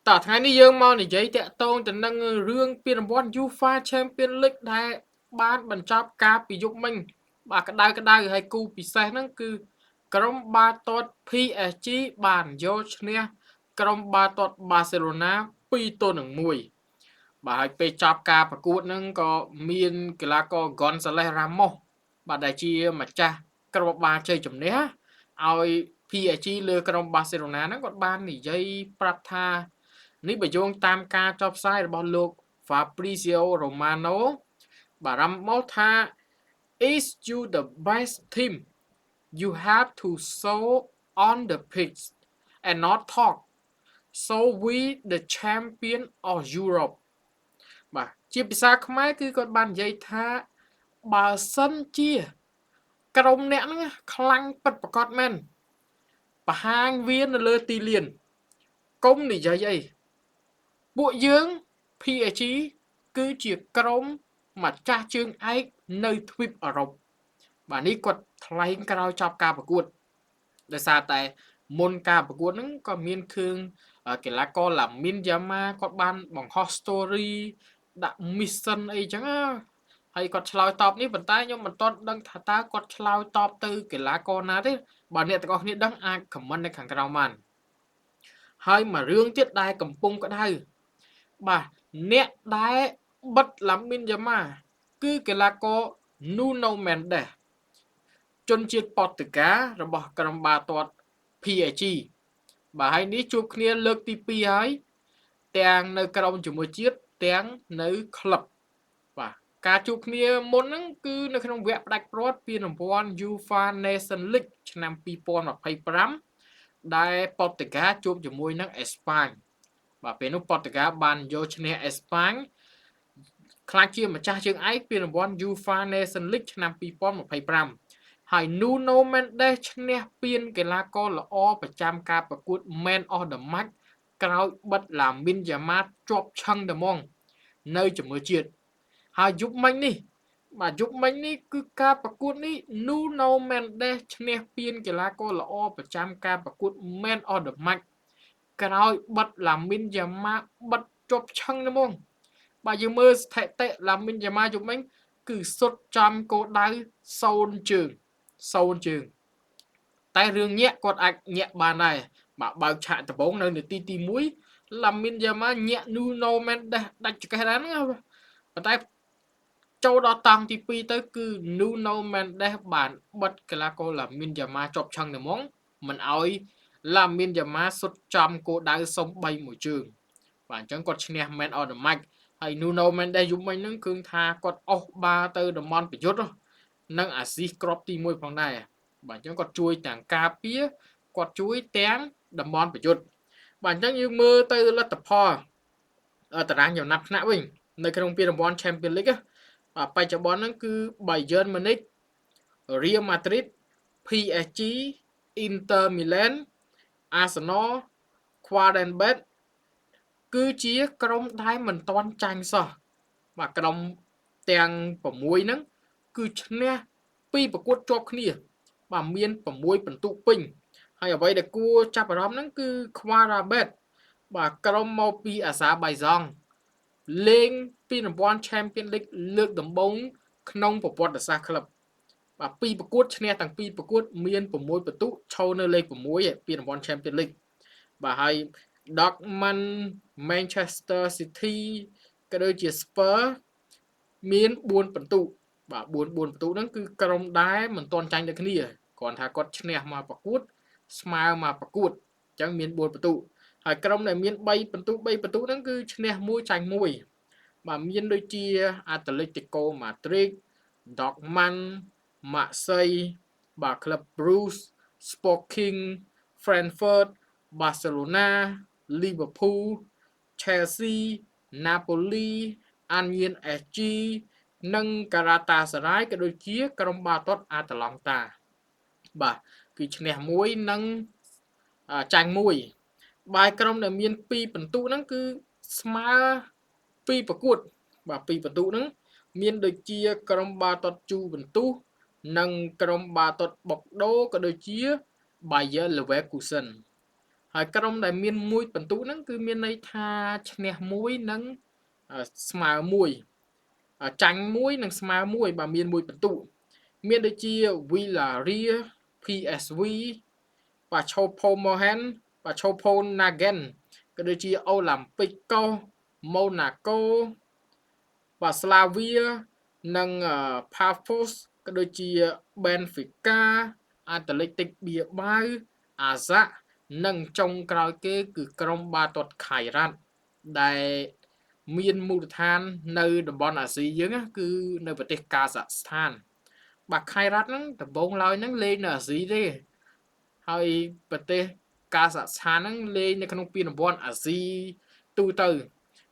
តោះថ្ងៃនេះយើងមកនិយាយតាក់ទងទៅនឹងរឿងពានរង្វាន់ UEFA Champions League ដែលបានបញ្ចប់កាលពីយប់មិញបាទក្តៅហើយគូពិសេសហ្នឹងគឺក្រុមបាល់ទាត់ PSG បានយកឈ្នះក្រុមបាល់ទាត់ Barcelona 2-1 បាទហើយពេលចប់ការប្រកួតហ្នឹងក៏មានកីឡាករ Gonzalez Ramos បាទដែលជាម្ចាស់ក្រុមបាល់ជ័យជំនះឲ្យ PSG លើក្រុម Barcelona ហ្នឹងគាត់បាននិយាយប្រាប់ថានេះបើយោងតាមការចុះផ្សាយរបស់លោក Fabrizio Romano បាទ Ramos ថា is you the best team you have to show on the pitch and not talk so we the champion of Europe បាទជាភាសាខ្មែរគឺគាត់បាននិយាយថាបើសិនជាក្រុមអ្នកហ្នឹងខ្លាំងពិតប្រាកដមែនបង្ហាញវានៅលើទីលានកុំនិយាយអីពួកយើង PSG គឺជាក្រុមម្ចាស់ជើងឯកនៅទ្វីបអឺរ៉ុបបាទនេះគាត់ថ្លែងក្រោយចប់ការប្រកួតដោយសារតែមុនការប្រកួតហ្នឹងក៏មានឃើញកីឡាករ Lamine Yamal គាត់បានបង្ហោះ story ដាក់ mission អីចឹងហើយគាត់ឆ្លើយតបនេះប៉ុន្តែខ្ញុំមិនទាន់ដឹងថាតើគាត់ឆ្លើយតបទៅកីឡាករណាទេបើអ្នកទាំងអស់គ្នាដឹងអាច comment នៅខាងក្រោមបានហើយមួយរឿងទៀតដែលកំពុងក្តៅបាទអ្នកដែលបិទ Lamine Yamal គឺកីឡាករ Nuno Mendes ជនជាតិប៉ូទុយហ្គាល់របស់ក្រុមបាល់ទាត់ PSG បាទហើយនេះជួបគ្នាលើកទី2ហើយទាំងនៅក្រុមជាមួយជាតិទាំងនៅក្លឹបបាទការជួបគ្នាមុនហ្នឹងគឺនៅក្នុងវគ្គផ្ដាច់ព្រាត់ពានរង្វាន់ UEFA Nations League ឆ្នាំ2025ដែលប៉ូទុយហ្គាល់ជួបជាមួយនឹងអេស្ប៉ាញបាទពេលនោះប៉ូទុយហ្គាល់បានយកឈ្នះអេស្ប៉ាញខ្លាចជាម្ចាស់ជើងឯកពានរង្វាន់ UEFA Nations League ឆ្នាំ2025ហើយ Nuno Mendes ឈ្នះពានកីឡាករល្អប្រចាំការប្រកួត Man of the Match ក្រោយបិទ Lamine Yamal ជាប់ឆឹងតែហ្មងនៅជាមួយជាតិហើយយប់មិញនេះគឺការប្រកួតនេះ Nuno Mendes ឈ្នះពានកីឡាករល្អប្រចាំការប្រកួត Man of the Match ក្រោយបិទ Lamine Yamal បិទជាប់ឆឹងតែហ្មងបាទយើងមើលស្ថិតិ Lamine Yamal យប់មិញគឺសុទ្ធចំគោលដៅ0ជើងតែរឿងញាក់គាត់អាចញាក់បានដែរបាទបើកឆាកដំបូងនៅនាទីទី1 Lamine Yamal ញាក់ Nuno Mendes ដាច់ចកេះដែរហ្នឹងប៉ុន្តែចូលដល់តង់ទី2ទៅគឺ Nuno Mendes បានបិទកីឡាករ Lamine Yamal ជាប់ឆឹងតែហ្មងមិនអោយ Lamine Yamal សុទ្ធចំគោលដៅសំបីមួយជើងបាទអញ្ចឹងគាត់ឈ្នះ Man of the Match ហើយ Nuno Mendes យប់មិញហ្នឹងគឺថាគាត់អស់បាល់ទៅតំបន់ប្រយុទ្ធនិងអាស៊ីសគ្រាប់ទី1ផងដែរបាទអញ្ចឹងគាត់ជួយទាំងការពារគាត់ជួយទាំងតំបន់ប្រយុទ្ធបាទអញ្ចឹងយើងមើលទៅលទ្ធផលតារាងចំណាត់ថ្នាក់វិញនៅក្នុងពានរង្វាន់ Champions League បាទបច្ចុប្បន្នហ្នឹងគឺ Bayern Munich Real Madrid PSG Inter Milan Arsenal Quarenberg គឺជាក្រុមដែលមិនទាន់ចាញ់សោះបាទក្រុមទាំង6ហ្នឹងគឺឈ្នះ2ប្រកួតជាប់គ្នាបាទមាន6ពិន្ទុពេញហើយអ្វីដែលគួរចាប់អារម្មណ៍ហ្នឹងគឺ Quarenberg បាទក្រុមមកពីអាសាបៃសង់លេងពានរង្វាន់ Champions League លើកដំបូងក្នុងប្រវត្តិសាស្ត្រក្លឹបបាទ2ប្រកួតឈ្នះទាំង2ប្រកួតមាន6ពិន្ទុឈរនៅលេខ6ពានរង្វាន់ Champions League បាទហើយ Dortmund Manchester City ក៏ដូចជា Spurs មាន4ពិន្ទុបាទ4ពិន្ទុហ្នឹងគឺក្រុមដែរមិនទាន់ចាញ់ដូចគ្នាគ្រាន់ថាគាត់ឈ្នះមកប្រកួតស្មើមកប្រកួតអញ្ចឹងមាន4ពិន្ទុហើយក្រុមដែលមាន3ពិន្ទុហ្នឹងគឺឈ្នះ1ចាញ់1បាទមានដូចជា Atletico Madrid Dortmund Marseille បាទ Club Brugge Sporting Frankfurt Barcelona Liverpool Chelsea Napoli Anian SG និង Galatasaray ក៏ដូចជាក្រុមបាល់ទាត់ Atalanta បាទគឺឈ្នះ1និងចាញ់1បាយក្រុមដែលមាន2ពិន្ទុហ្នឹងគឺស្មើ2ប្រកួតបាទ2ពិន្ទុហ្នឹងមានដូចជាក្រុមបាល់ទាត់ Juventus និងក្រុមបាល់ទាត់ Bordeaux ក៏ដូចជា Bayer Leverkusen ហើយក្រុមដែលមានមួយបន្ទុកហ្នឹងគឺមានន័យថាឈ្នះមួយនិងស្មើមួយចាញ់មួយនិងស្មើមួយបើមានមួយបន្ទុកមានដូចជា Villarreal PSV បាទ Choupo-Moting បាទ Choupo-Nagen ក៏ដូចជា Olympique Monaco បាទ Slavia និង Pafos ក៏ដូចជា Benfica Athletic Bilbao Ajax និងចុងក្រោយគេគឺក្រុមបាតុតខៃរ៉ាត់ដែលមានមូលដ្ឋាននៅតំបន់អាស៊ីយើងគឺនៅប្រទេសកាហ្សាក់ស្ថានបាទខៃរ៉ាត់ហ្នឹងដំបូងឡើយហ្នឹងលេងនៅអាស៊ីទេហើយប្រទេសកាហ្សាក់ស្ថានហ្នឹងលេងនៅក្នុងពានរង្វាន់អាស៊ីទូទៅ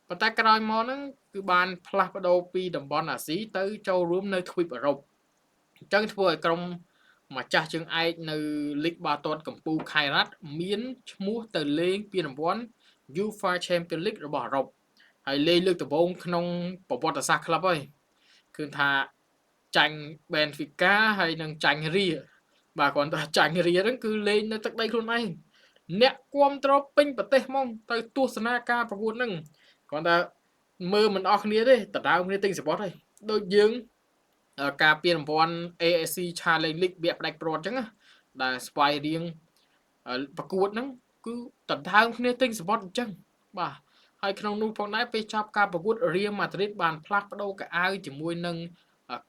ប៉ុន្តែក្រោយមកហ្នឹងគឺបានផ្លាស់ប្ដូរពីតំបន់អាស៊ីទៅចូលរួមនៅទ្វីបអឺរ៉ុបអញ្ចឹងធ្វើឲ្យក្រុមម្ចាស់ជើងឯកនៅលីកបាតុតកំពូលខៃរ៉ាត់មានឈ្មោះទៅលេងពានរង្វាន់ UEFA Champions League របស់អឺរ៉ុបហើយលេងលើកដំបូងក្នុងប្រវត្តិសាស្ត្រក្លឹបហើយគឺថាចាញ់ Benfica ហើយនឹងចាញ់ Real បាទគ្រាន់តែចាញ់ Real ហ្នឹងគឺលេងនៅទឹកដីខ្លួនឯងអ្នកគ្រប់គ្រងពេញប្រទេសហ្មងទៅទស្សនាការប្រកួតហ្នឹងគ្រាន់តែមើលមិនអស់គ្នាទេដណ្ដើមគ្នាទិញសពតហើយដូចយើងការពានរង្វាន់ AFC Challenge League វគ្គផ្ដាច់ព្រាត់អញ្ចឹងដែលស្វ័យរៀងប្រកួតហ្នឹងគឺដណ្ដើមគ្នាទិញសពតអញ្ចឹងបាទហើយក្នុងនោះផងដែរពេលចប់ការប្រកួត Real Madrid បានផ្លាស់ប្ដូរកៅអៅជាមួយនឹង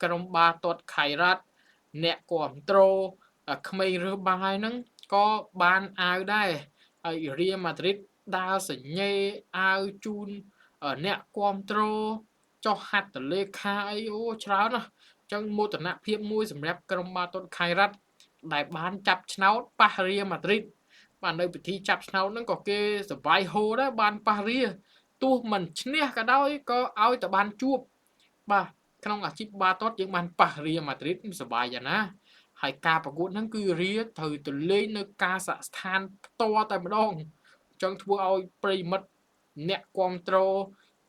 ក្រុមបាតុតខៃរ៉ាត់អ្នកគ្រប់គ្រងក្មេងរើសបាយហ្នឹងក៏បានអាវដែរហើយ Real Madrid ដើរសញ្ញេអាវជូនអ្នកគ្រប់គ្រងចុះហត្ថលេខាអីអូច្រើនណាស់អញ្ចឹងមោទនភាពមួយសម្រាប់ក្រុមបាតុតខៃរ៉ាត់ដែលបានចាប់ឆ្នោតប៉ះ Real Madrid បាទនៅពិធីចាប់ឆ្នោតហ្នឹងក៏គេសប្បាយហូរដែរបានប៉ះរៀទោះមិនឈ្នះក៏ដោយក៏ឲ្យតែបានជួបបាទក្នុងអាជីពបាតុតយើងបានប៉ះរៀលម៉ាឌ្រីតសប្បាយយ៉ាងណាហើយការប្រកួតហ្នឹងគឺរៀលត្រូវទៅលេងនៅកាហ្សាក់ស្ថានផ្ទាល់តែម្ដងអញ្ចឹងធ្វើឲ្យប្រិមិត្តអ្នកគ្រប់គ្រង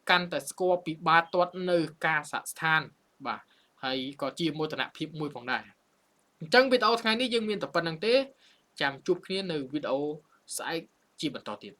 កាន់តែស្គាល់ពីបាតុតនៅកាហ្សាក់ស្ថានបាទហើយក៏ជាមោទនភាពមួយផងដែរអញ្ចឹងវីដេអូថ្ងៃនេះយើងមានតែប៉ុណ្្នឹងទេចាំជួបគ្នានៅវីដេអូស្អែកជាបន្តទៀត